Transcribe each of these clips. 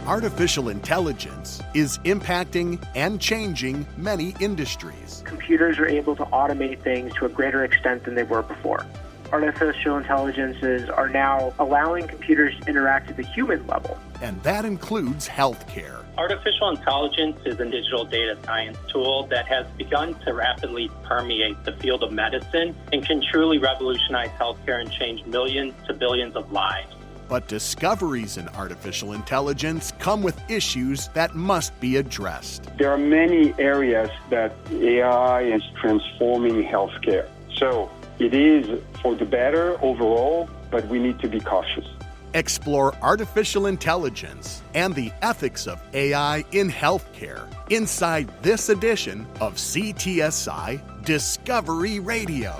Artificial intelligence is impacting and changing many industries. Computers are able to automate things to a greater extent than they were before. Artificial intelligences are now allowing computers to interact at the human level. And that includes healthcare. Artificial intelligence is a digital data science tool that has begun to rapidly permeate the field of medicine and can truly revolutionize healthcare and change millions to billions of lives. But discoveries in artificial intelligence come with issues that must be addressed. There are many areas that AI is transforming healthcare. So it is for the better overall, but we need to be cautious. Explore artificial intelligence and the ethics of AI in healthcare inside this edition of CTSI Discovery Radio.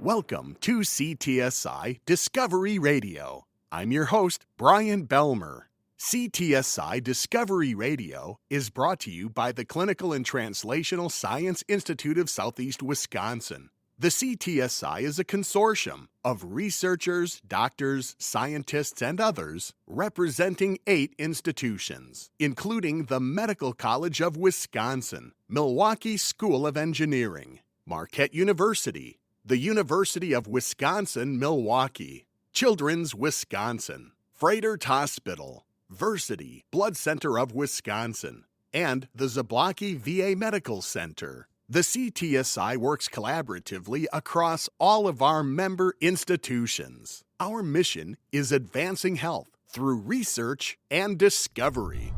Welcome to CTSI Discovery Radio. I'm your host, Brian Belmer. CTSI Discovery Radio is brought to you by the Clinical and Translational Science Institute of Southeast Wisconsin. The CTSI is a consortium of researchers, doctors, scientists, and others representing 8 institutions, including the Medical College of Wisconsin, Milwaukee School of Engineering, Marquette University, the University of Wisconsin-Milwaukee, Children's Wisconsin, Froedtert Hospital, Versity Blood Center of Wisconsin, and the Zablocki VA Medical Center. The CTSI works collaboratively across all of our member institutions. Our mission is advancing health through research and discovery.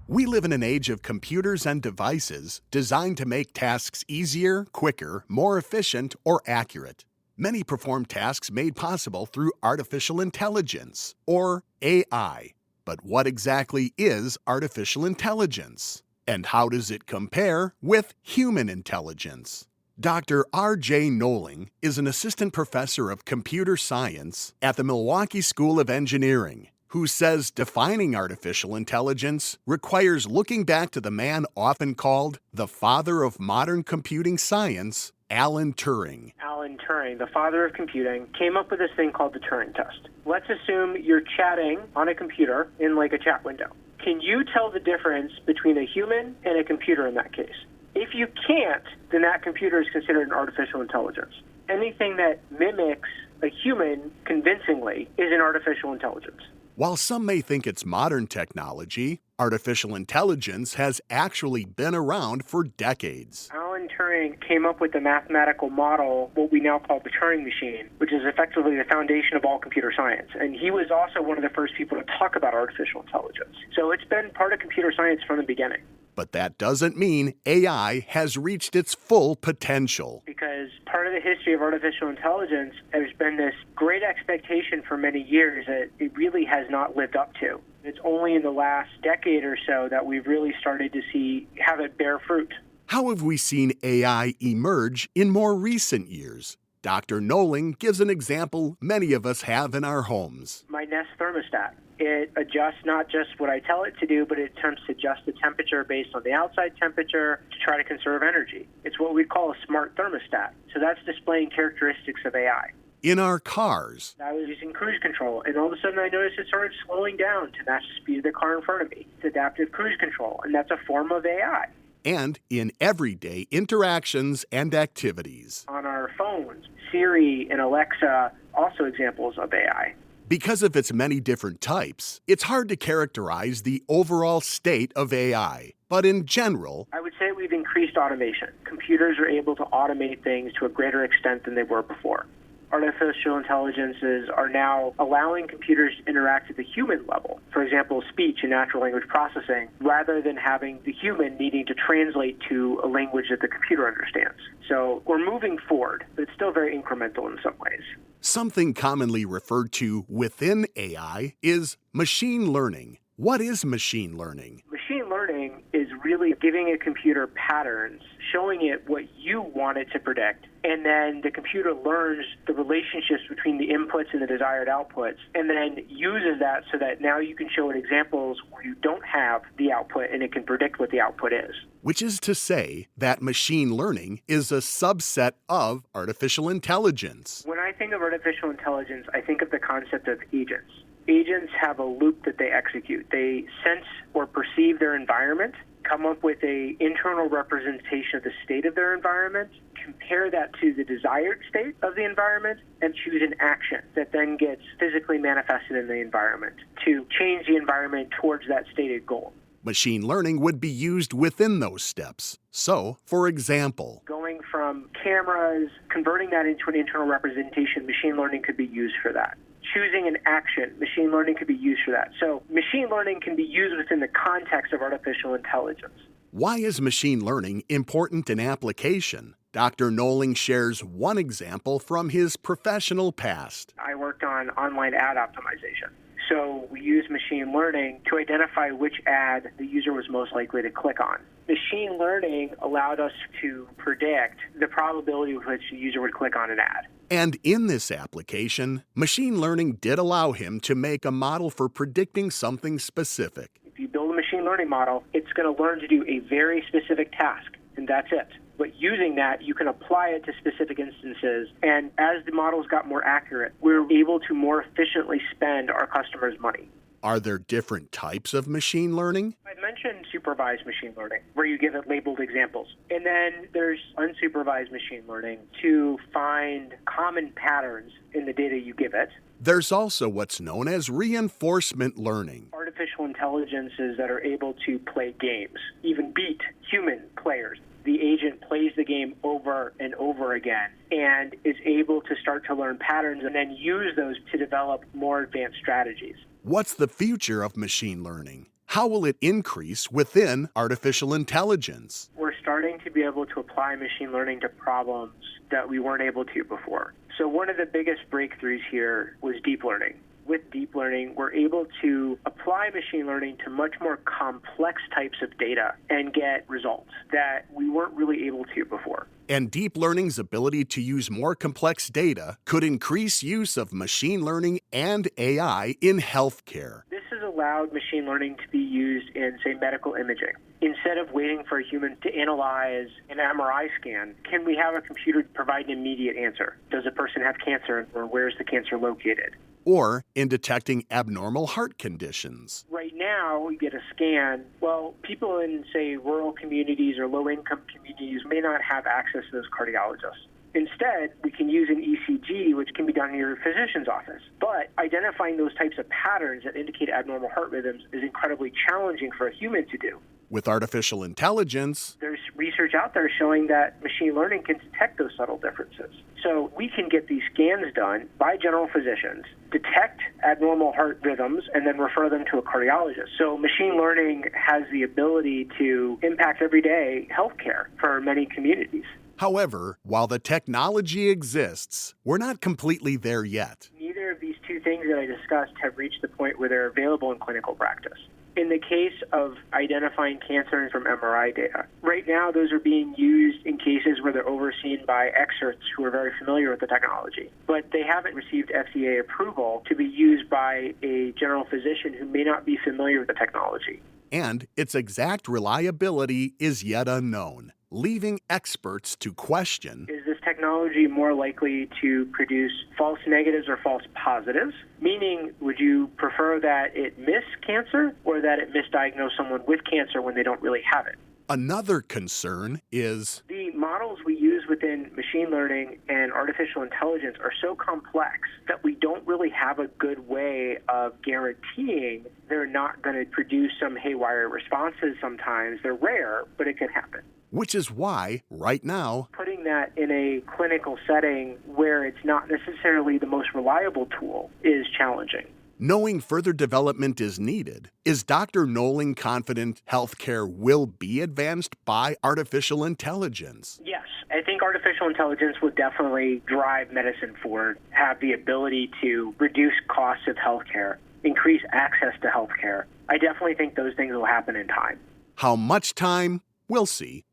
We live in an age of computers and devices designed to make tasks easier, quicker, more efficient, or accurate. Many perform tasks made possible through artificial intelligence, or AI. But what exactly is artificial intelligence? And how does it compare with human intelligence? Dr. R.J. Noling is an assistant professor of computer science at the Milwaukee School of Engineering, who says defining artificial intelligence requires looking back to the man often called the father of modern computing science, Alan Turing. Alan Turing, the father of computing, came up with this thing called the Turing test. Let's assume you're chatting on a computer in like a chat window. Can you tell the difference between a human and a computer in that case? If you can't, then that computer is considered an artificial intelligence. Anything that mimics a human convincingly is an artificial intelligence. While some may think it's modern technology, artificial intelligence has actually been around for decades. Alan Turing came up with the mathematical model, what we now call the Turing machine, which is effectively the foundation of all computer science. And he was also one of the first people to talk about artificial intelligence. So it's been part of computer science from the beginning. But that doesn't mean AI has reached its full potential. Because part of the history of artificial intelligence, there's been this great expectation for many years that it really has not lived up to. It's only in the last decade or so that we've really started to have it bear fruit. How have we seen AI emerge in more recent years? Dr. Noling gives an example many of us have in our homes. My Nest thermostat. It adjusts not just what I tell it to do, but it attempts to adjust the temperature based on the outside temperature to try to conserve energy. It's what we call a smart thermostat. So that's displaying characteristics of AI. In our cars, I was using cruise control, and all of a sudden I noticed it started slowing down to match the speed of the car in front of me. It's adaptive cruise control, and that's a form of AI. And in everyday interactions and activities. On our phones, Siri and Alexa, also examples of AI. Because of its many different types, it's hard to characterize the overall state of AI. But in general, I would say we've increased automation. Computers are able to automate things to a greater extent than they were before. Artificial intelligences are now allowing computers to interact at the human level. For example, speech and natural language processing, rather than having the human needing to translate to a language that the computer understands. So we're moving forward, but it's still very incremental in some ways. Something commonly referred to within AI is machine learning. What is machine learning? Machine learning learning is really giving a computer patterns, showing it what you want it to predict, and then the computer learns the relationships between the inputs and the desired outputs, and then uses that so that now you can show it examples where you don't have the output and it can predict what the output is. Which is to say that machine learning is a subset of artificial intelligence. When I think of artificial intelligence, I think of the concept of agents. Agents have a loop that they execute. They sense or perceive their environment, come up with an internal representation of the state of their environment, compare that to the desired state of the environment, and choose an action that then gets physically manifested in the environment to change the environment towards that stated goal. Machine learning would be used within those steps. So, for example, going from cameras, converting that into an internal representation, machine learning could be used for that. Choosing an action, machine learning could be used for that. So machine learning can be used within the context of artificial intelligence. Why is machine learning important in application? Dr. Noling shares one example from his professional past. I worked on online ad optimization. So we use machine learning to identify which ad the user was most likely to click on. Machine learning allowed us to predict the probability with which the user would click on an ad. And in this application, machine learning did allow him to make a model for predicting something specific. If you build a machine learning model, it's going to learn to do a very specific task, and that's it. But using that, you can apply it to specific instances. And as the models got more accurate, we're able to more efficiently spend our customers' money. Are there different types of machine learning? I mentioned supervised machine learning, where you give it labeled examples. And then there's unsupervised machine learning to find common patterns in the data you give it. There's also what's known as reinforcement learning. Artificial intelligences that are able to play games, even beat human players. The agent plays the game over and over again and is able to start to learn patterns and then use those to develop more advanced strategies. What's the future of machine learning? How will it increase within artificial intelligence? We're starting to be able to apply machine learning to problems that we weren't able to before. So one of the biggest breakthroughs here was deep learning. With deep learning, we're able to apply machine learning to much more complex types of data and get results that we weren't really able to before. And deep learning's ability to use more complex data could increase use of machine learning and AI in healthcare. This has allowed machine learning to be used in, say, medical imaging. Instead of waiting for a human to analyze an MRI scan, can we have a computer provide an immediate answer? Does a person have cancer, or where's the cancer located? Or in detecting abnormal heart conditions. Right now, we get a scan. Well, people in, say, rural communities or low-income communities may not have access to those cardiologists. Instead, we can use an ECG, which can be done in your physician's office. But identifying those types of patterns that indicate abnormal heart rhythms is incredibly challenging for a human to do. With artificial intelligence, there's research out there showing that machine learning can detect those subtle differences. So we can get these scans done by general physicians, detect abnormal heart rhythms, and then refer them to a cardiologist. So machine learning has the ability to impact everyday healthcare for many communities. However, while the technology exists, we're not completely there yet. Neither of these two things that I discussed have reached the point where they're available in clinical practice. In the case of identifying cancer from MRI data, right now those are being used in cases where they're overseen by experts who are very familiar with the technology. But they haven't received FDA approval to be used by a general physician who may not be familiar with the technology. And its exact reliability is yet unknown, leaving experts to question: is this technology more likely to produce false negatives or false positives? Meaning, would you prefer that it miss cancer or that it misdiagnose someone with cancer when they don't really have it? Another concern is the models we use within machine learning and artificial intelligence are so complex that we don't really have a good way of guaranteeing they're not going to produce some haywire responses sometimes. They're rare, but it can happen. Which is why, right now, putting that in a clinical setting where it's not necessarily the most reliable tool is challenging. Knowing further development is needed, is Dr. Noling confident healthcare will be advanced by artificial intelligence? Yes, I think artificial intelligence will definitely drive medicine forward, have the ability to reduce costs of healthcare, increase access to healthcare. I definitely think those things will happen in time. How much time? We'll see.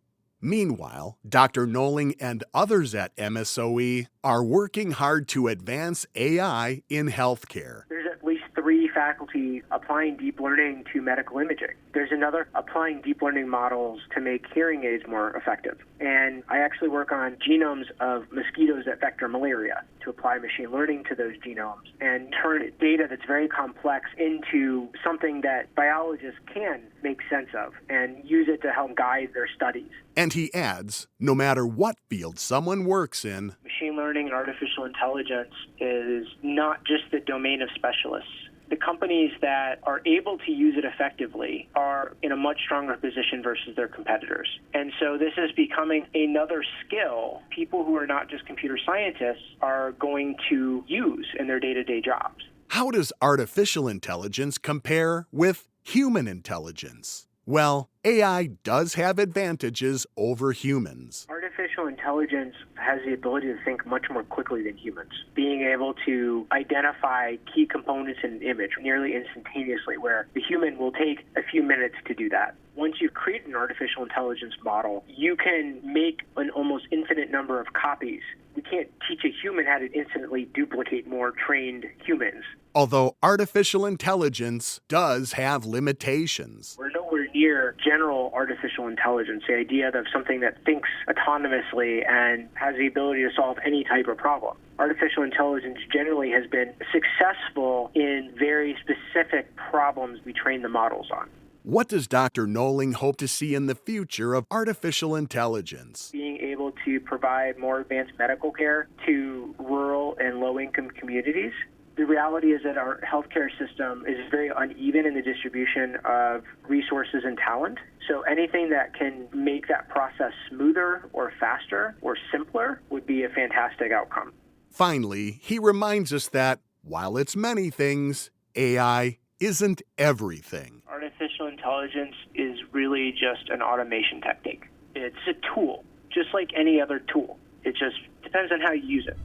Meanwhile, Dr. Knowling and others at MSOE are working hard to advance AI in healthcare. There's at least 3 faculty applying deep learning to medical imaging. There's another applying deep learning models to make hearing aids more effective. And I actually work on genomes of mosquitoes that vector malaria to apply machine learning to those genomes and turn data that's very complex into something that biologists can make sense of and use it to help guide their studies. And he adds, no matter what field someone works in, machine learning and artificial intelligence is not just the domain of specialists. The companies that are able to use it effectively are in a much stronger position versus their competitors. And so this is becoming another skill people who are not just computer scientists are going to use in their day-to-day jobs. How does artificial intelligence compare with human intelligence? Well, AI does have advantages over humans. Artificial intelligence has the ability to think much more quickly than humans, being able to identify key components in an image nearly instantaneously, where the human will take a few minutes to do that. Once you create an artificial intelligence model, you can make an almost infinite number of copies. We can't teach a human how to instantly duplicate more trained humans. Although artificial intelligence does have limitations. We're nowhere near general artificial intelligence, the idea of something that thinks autonomously and has the ability to solve any type of problem. Artificial intelligence generally has been successful in very specific problems we train the models on. What does Dr. Knowling hope to see in the future of artificial intelligence? Being able to provide more advanced medical care to rural and low-income communities. The reality is that our healthcare system is very uneven in the distribution of resources and talent. So anything that can make that process smoother or faster or simpler would be a fantastic outcome. Finally, he reminds us that while it's many things, AI isn't everything. Artificial intelligence is really just an automation technique. It's a tool, just like any other tool. It just depends on how you use it.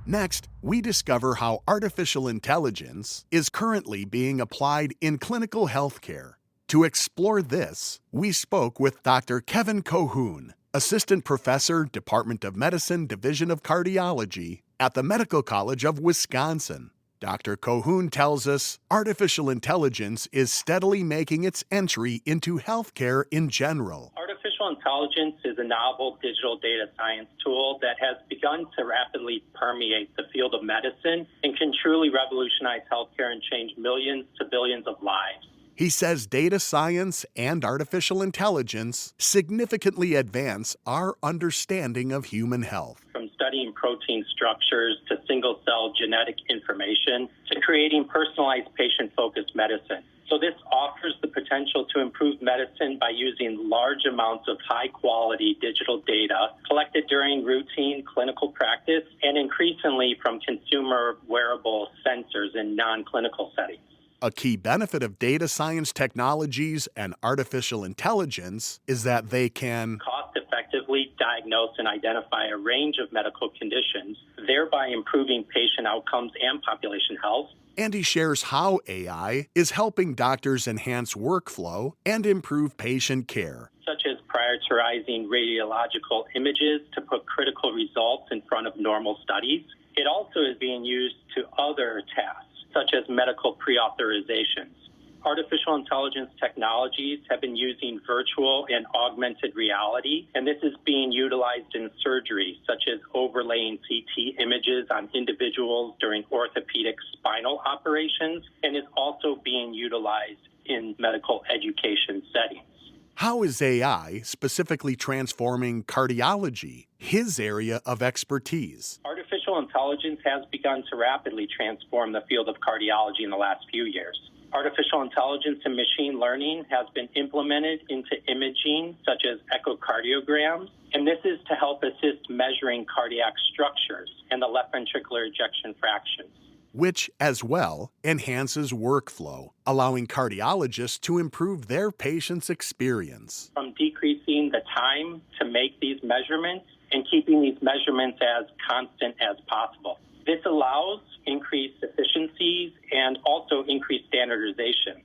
Next, we discover how artificial intelligence is currently being applied in clinical healthcare. To explore this, we spoke with Dr. Kevin Cohoon, Assistant Professor, Department of Medicine, Division of Cardiology at the Medical College of Wisconsin. Dr. Cohoon tells us artificial intelligence is steadily making its entry into healthcare in general. Artificial intelligence is a novel digital data science tool that has begun to rapidly permeate the field of medicine and can truly revolutionize healthcare and change millions to billions of lives. He says data science and artificial intelligence significantly advance our understanding of human health. From studying protein structures to single-cell genetic information to creating personalized patient-focused medicine. So this offers the potential to improve medicine by using large amounts of high-quality digital data collected during routine clinical practice and increasingly from consumer wearable sensors in non-clinical settings. A key benefit of data science technologies and artificial intelligence is that they can cost-effectively diagnose and identify a range of medical conditions, thereby improving patient outcomes and population health. And he shares how AI is helping doctors enhance workflow and improve patient care, such as prioritizing radiological images to put critical results in front of normal studies. It also is being used to other tasks, such as medical pre-authorizations. Artificial intelligence technologies have been using virtual and augmented reality, and this is being utilized in surgery, such as overlaying CT images on individuals during orthopedic spinal operations, and is also being utilized in medical education settings. How is AI specifically transforming cardiology, his area of expertise? Artificial intelligence has begun to rapidly transform the field of cardiology in the last few years. Artificial intelligence and machine learning has been implemented into imaging, such as echocardiograms, and this is to help assist measuring cardiac structures and the left ventricular ejection fraction, which as well enhances workflow, allowing cardiologists to improve their patients' experience. From decreasing the time to make these measurements and keeping these measurements as constant as possible. This allows increased efficiencies and also increased standardization.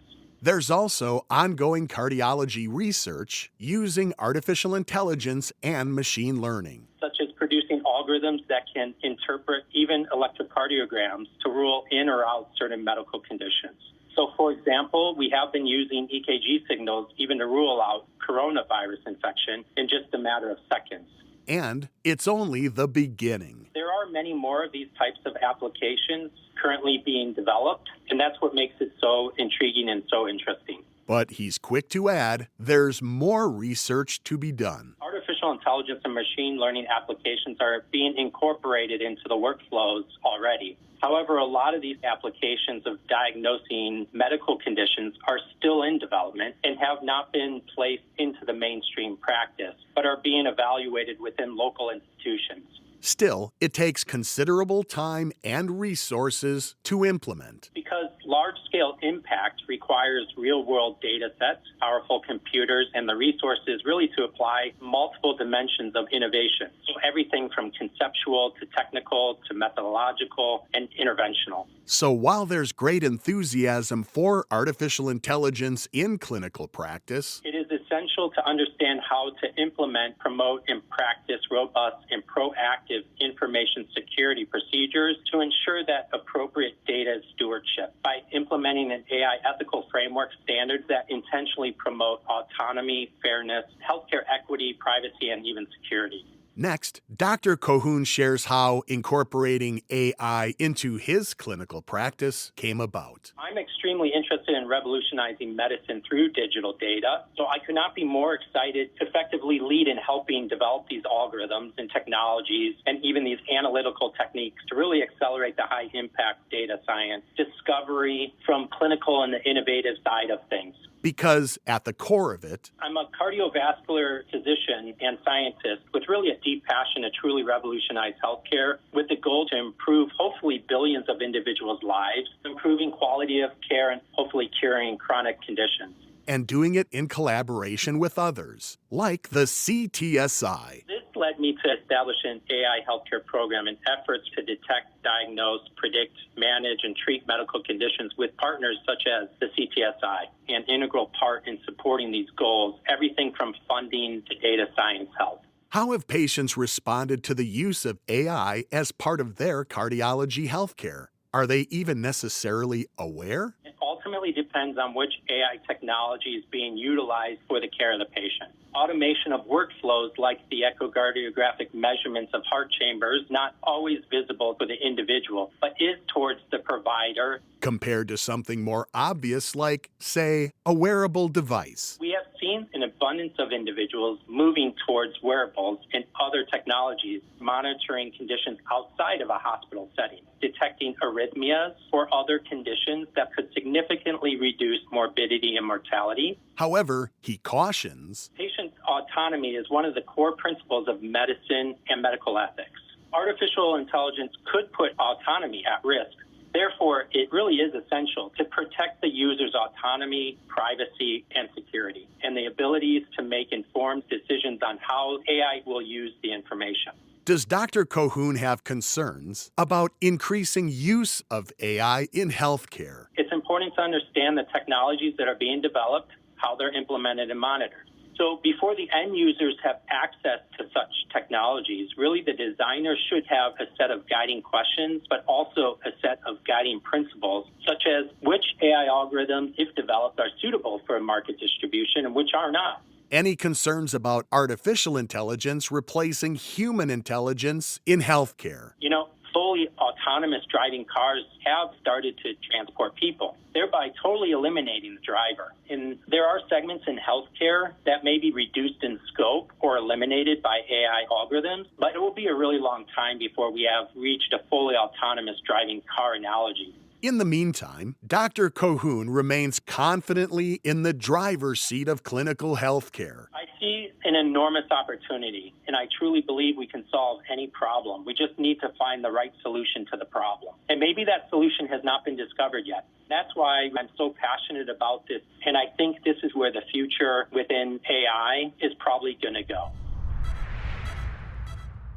There's also ongoing cardiology research using artificial intelligence and machine learning, such as producing algorithms that can interpret even electrocardiograms to rule in or out certain medical conditions. So, for example, we have been using EKG signals even to rule out coronavirus infection in just a matter of seconds. And it's only the beginning. There are many more of these types of applications currently being developed, and that's what makes it so intriguing and so interesting. But he's quick to add, there's more research to be done. Artificial intelligence and machine learning applications are being incorporated into the workflows already. However, a lot of these applications of diagnosing medical conditions are still in development and have not been placed into the mainstream practice, but are being evaluated within local institutions. Still, it takes considerable time and resources to implement. Because large-scale impact requires real-world data sets, powerful computers, and the resources really to apply multiple dimensions of innovation. So everything from conceptual to technical to methodological and interventional. So while there's great enthusiasm for artificial intelligence in clinical practice, it is essential to understand how to implement, promote, and practice robust and proactive information security procedures to ensure that appropriate data stewardship by implementing an AI ethical framework standards that intentionally promote autonomy, fairness, healthcare equity, privacy, and even security. Next, Dr. Colquhoun shares how incorporating AI into his clinical practice came about. I'm extremely interested in revolutionizing medicine through digital data, so I could not be more excited to effectively lead in helping develop these algorithms and technologies and even these analytical techniques to really accelerate the high-impact data science discovery from clinical and the innovative side of things. Because at the core of it, I'm a cardiovascular physician and scientist with really a deep passion to truly revolutionize healthcare with the goal to improve hopefully billions of individuals' lives, improving quality of care, and hopefully curing chronic conditions. And doing it in collaboration with others, like the CTSI. This led me to establish an AI healthcare program in efforts to detect, diagnose, predict, manage, and treat medical conditions with partners such as the CTSI, an integral part in supporting these goals, everything from funding to data science help. How have patients responded to the use of AI as part of their cardiology healthcare? Are they even necessarily aware? It ultimately depends on which AI technology is being utilized for the care of the patient. Automation of workflows like the echocardiographic measurements of heart chambers, not always visible for the individual, but is towards the provider. Compared to something more obvious like, say, a wearable device. We have seen an abundance of individuals moving towards wearables and other technologies, monitoring conditions outside of a hospital setting, detecting arrhythmias or other conditions that could significantly reduce morbidity and mortality. However, he cautions, patient autonomy is one of the core principles of medicine and medical ethics. Artificial intelligence could put autonomy at risk. Therefore, it really is essential to protect the user's autonomy, privacy, and security, and the abilities to make informed decisions on how AI will use the information. Does Dr. Colquhoun have concerns about increasing use of AI in healthcare? It's important to understand the technologies that are being developed, how they're implemented and monitored. So before the end users have access to such technologies, really the designers should have a set of guiding questions, but also a set of guiding principles, such as which AI algorithms, if developed, are suitable for market distribution and which are not. Any concerns about artificial intelligence replacing human intelligence in healthcare? Fully autonomous driving cars have started to transport people, thereby totally eliminating the driver. And there are segments in healthcare that may be reduced in scope or eliminated by AI algorithms, but it will be a really long time before we have reached a fully autonomous driving car analogy. In the meantime, Dr. Colquhoun remains confidently in the driver's seat of clinical healthcare. I see an enormous opportunity, and I truly believe we can solve any problem. We just need to find the right solution to the problem. And maybe that solution has not been discovered yet. That's why I'm so passionate about this, and I think this is where the future within AI is probably going to go.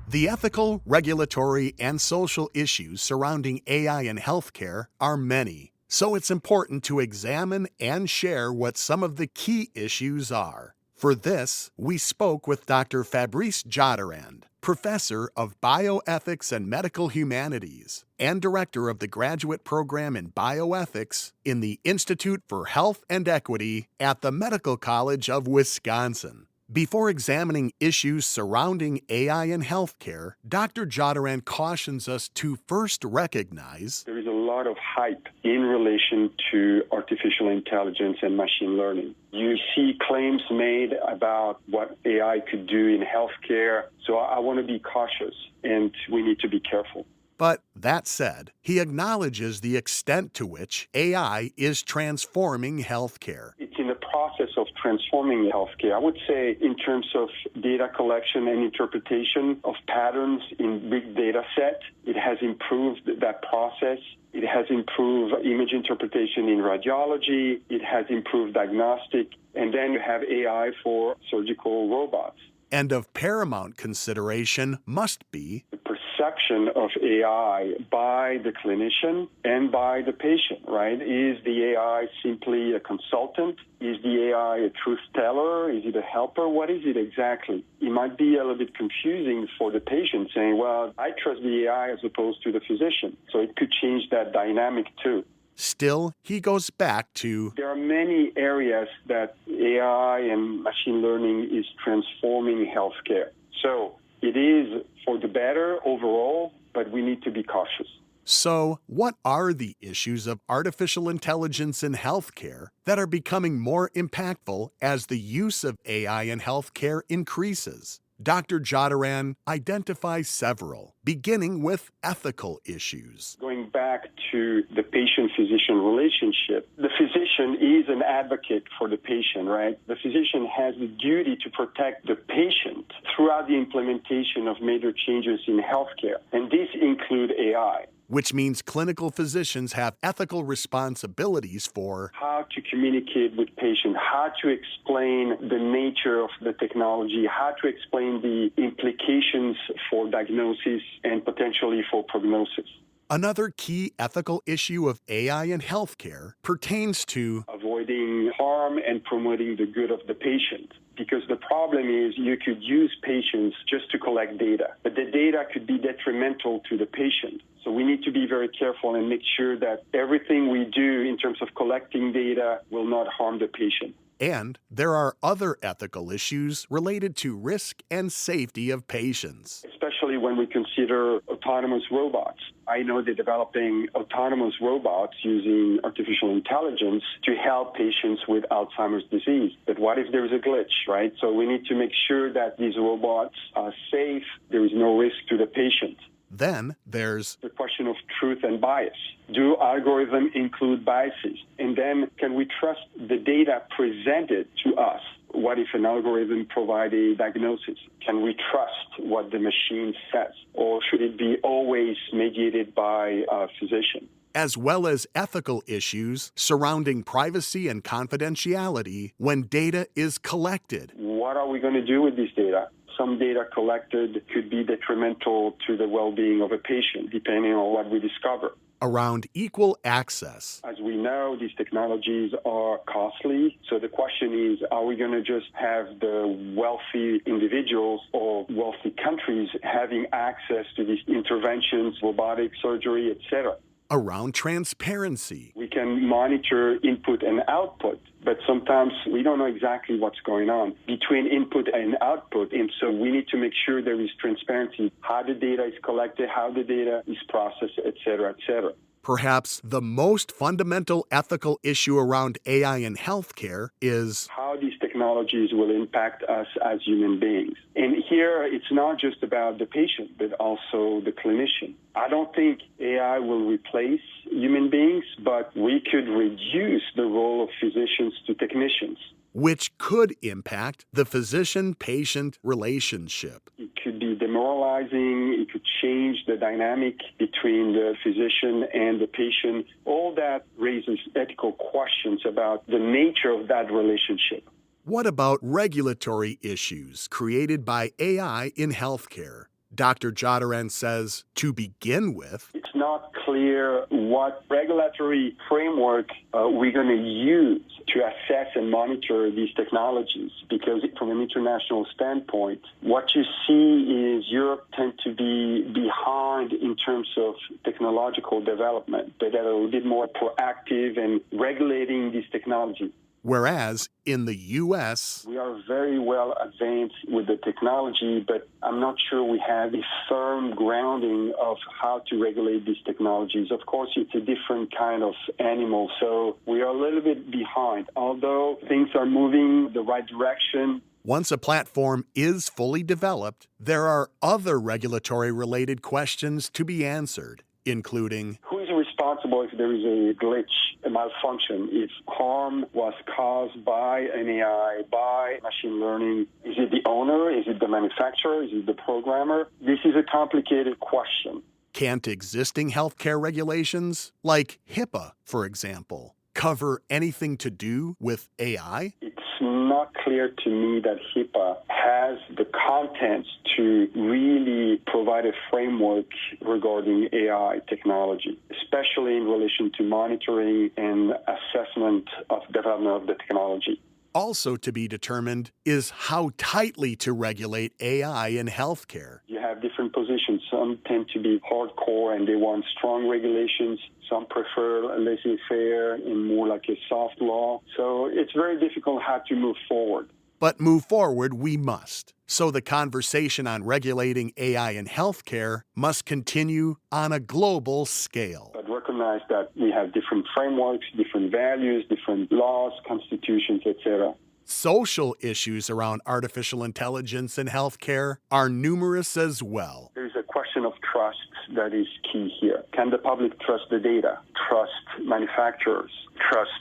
The ethical, regulatory, and social issues surrounding AI in healthcare are many. So it's important to examine and share what some of the key issues are. For this, we spoke with Dr. Fabrice Jodorand, Professor of Bioethics and Medical Humanities and Director of the Graduate Program in Bioethics in the Institute for Health and Equity at the Medical College of Wisconsin. Before examining issues surrounding AI in healthcare, Dr. Jodorand cautions us to first recognize there is a lot of hype in relation to artificial intelligence and machine learning. You see claims made about what AI could do in healthcare, so I want to be cautious, and we need to be careful. But that said, he acknowledges the extent to which AI is transforming healthcare. It's in the process of transforming healthcare. I would say in terms of data collection and interpretation of patterns in big data set, it has improved that process. It has improved image interpretation in radiology. It has improved diagnostic. And then you have AI for surgical robots. And of paramount consideration must be the perception of AI by the clinician and by the patient, right? Is the AI simply a consultant? Is the AI a truth teller? Is it a helper? What is it exactly? It might be a little bit confusing for the patient saying, well, I trust the AI as opposed to the physician. So it could change that dynamic too. Still, he goes back to there are many areas that AI and machine learning is transforming healthcare. So it is for the better overall, but we need to be cautious. So, what are the issues of artificial intelligence in healthcare that are becoming more impactful as the use of AI in healthcare increases? Dr. Jodorand identifies several, beginning with ethical issues. Going back to the patient-physician relationship, the physician is an advocate for the patient, right? The physician has the duty to protect the patient throughout the implementation of major changes in healthcare, and this includes AI. Which means clinical physicians have ethical responsibilities for how to communicate with patients, how to explain the nature of the technology, how to explain the implications for diagnosis and potentially for prognosis. Another key ethical issue of AI in healthcare pertains to avoiding harm and promoting the good of the patient. Because the problem is you could use patients just to collect data, but the data could be detrimental to the patient. So we need to be very careful and make sure that everything we do in terms of collecting data will not harm the patient. And there are other ethical issues related to risk and safety of patients. Especially when we consider autonomous robots. I know they're developing autonomous robots using artificial intelligence to help patients with Alzheimer's disease. But what if there is a glitch, right? So we need to make sure that these robots are safe, there is no risk to the patient. Then there's the question of truth and bias. Do algorithms include biases? And then can we trust the data presented to us? What if an algorithm provides a diagnosis? Can we trust what the machine says? Or should it be always mediated by a physician? As well as ethical issues surrounding privacy and confidentiality when data is collected. What are we going to do with this data? Some data collected could be detrimental to the well-being of a patient, depending on what we discover. Around equal access. As we know, these technologies are costly. So the question is, are we going to just have the wealthy individuals or wealthy countries having access to these interventions, robotic surgery, etc.? Around transparency. We can monitor input and output, but sometimes we don't know exactly what's going on between input and output. And so we need to make sure there is transparency, how the data is collected, how the data is processed, et cetera, et cetera. Perhaps the most fundamental ethical issue around AI in healthcare is how these technologies will impact us as human beings. And here, it's not just about the patient, but also the clinician. I don't think AI will replace human beings, but we could reduce the role of physicians to technicians. Which could impact the physician-patient relationship. It could be demoralizing. It could change the dynamic between the physician and the patient. All that raises ethical questions about the nature of that relationship. What about regulatory issues created by AI in healthcare? Dr. Jadaran says, to begin with, it's not clear what regulatory framework we're going to use to assess and monitor these technologies, because from an international standpoint, what you see is Europe tend to be behind in terms of technological development. They're a little bit more proactive in regulating these technologies. Whereas in the U.S., we are very well advanced with the technology, but I'm not sure we have a firm grounding of how to regulate these technologies. Of course, it's a different kind of animal, so we are a little bit behind. Although things are moving the right direction. Once a platform is fully developed, there are other regulatory-related questions to be answered, including who is responsible if there is a glitch, a malfunction, if harm was caused by an AI, by machine learning. Is it the owner? Is it the manufacturer? Is it the programmer? This is a complicated question. Can't existing healthcare regulations, like HIPAA, for example, cover anything to do with AI? It's not clear to me that HIPAA has the contents to really provide a framework regarding AI technology, especially in relation to monitoring and assessment of development of the technology. Also to be determined is how tightly to regulate AI in healthcare. You have different positions. Some tend to be hardcore and they want strong regulations. Some prefer laissez-faire and more like a soft law. So it's very difficult how to move forward. But move forward we must. So the conversation on regulating AI in healthcare must continue on a global scale. But recognize that we have different frameworks, different values, different laws, constitutions, etc. Social issues around artificial intelligence in healthcare are numerous as well. There's a question of trust that is key here. Can the public trust the data, trust manufacturers, trust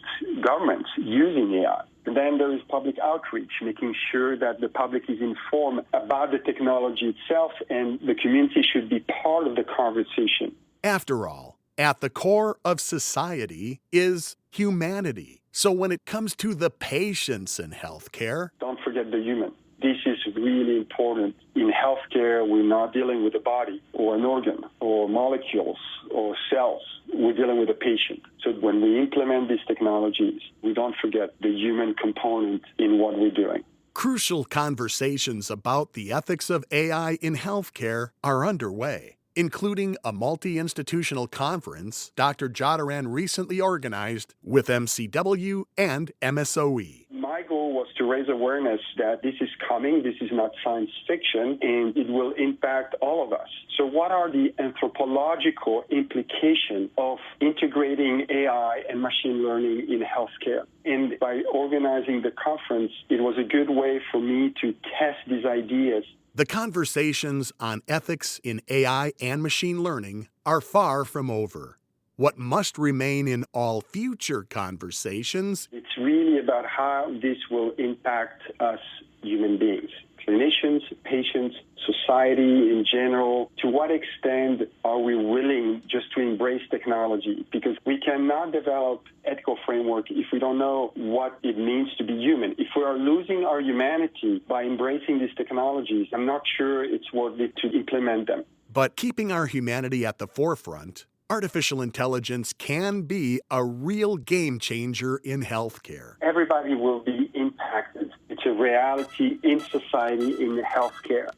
governments using AI? And then there is public outreach, making sure that the public is informed about the technology itself, and the community should be part of the conversation. After all, at the core of society is humanity. So when it comes to the patients in healthcare, don't forget the human. This is really important. In healthcare, we're not dealing with a body or an organ or molecules or cells. We're dealing with a patient. So when we implement these technologies, we don't forget the human component in what we're doing. Crucial conversations about the ethics of AI in healthcare are underway, including a multi-institutional conference Dr. Jadaran recently organized with MCW and MSOE. My goal was to raise awareness that this is coming, this is not science fiction, and it will impact all of us. So what are the anthropological implications of integrating AI and machine learning in healthcare? And by organizing the conference, it was a good way for me to test these ideas. The conversations on ethics in AI and machine learning are far from over. What must remain in all future conversations, it's really about how this will impact us human beings, clinicians, patients, society in general. To what extent are we willing just to embrace technology? Because we cannot develop ethical framework if we don't know what it means to be human. If we are losing our humanity by embracing these technologies, I'm not sure it's worth it to implement them. But keeping our humanity at the forefront, artificial intelligence can be a real game changer in healthcare. Everybody will be impacted. It's a reality in society, in healthcare.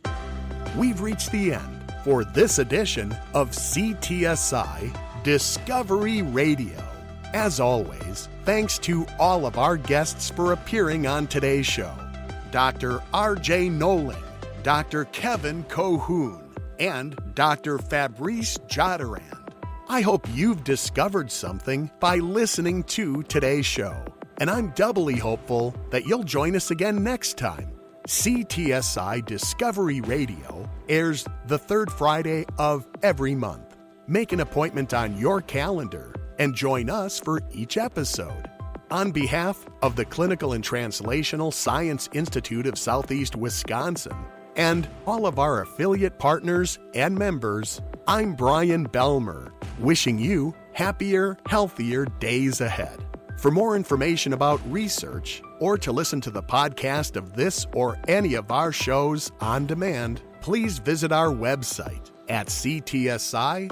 We've reached the end for this edition of CTSI Discovery Radio. As always, thanks to all of our guests for appearing on today's show. Dr. R.J. Nolan, Dr. Kevin Cohoon, and Dr. Fabrice Jadaran. I hope you've discovered something by listening to today's show. And I'm doubly hopeful that you'll join us again next time. CTSI Discovery Radio airs the third Friday of every month. Make an appointment on your calendar and join us for each episode. On behalf of the Clinical and Translational Science Institute of Southeast Wisconsin and all of our affiliate partners and members, I'm Brian Belmer, wishing you happier, healthier days ahead. For more information about research or to listen to the podcast of this or any of our shows on demand, please visit our website at ctsi.mcw.edu.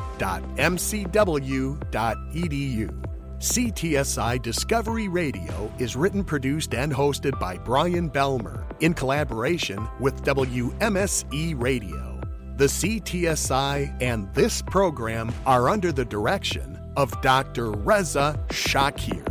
CTSI Discovery Radio is written, produced, and hosted by Brian Belmer in collaboration with WMSE Radio. The CTSI and this program are under the direction of Dr. Reza Shakir.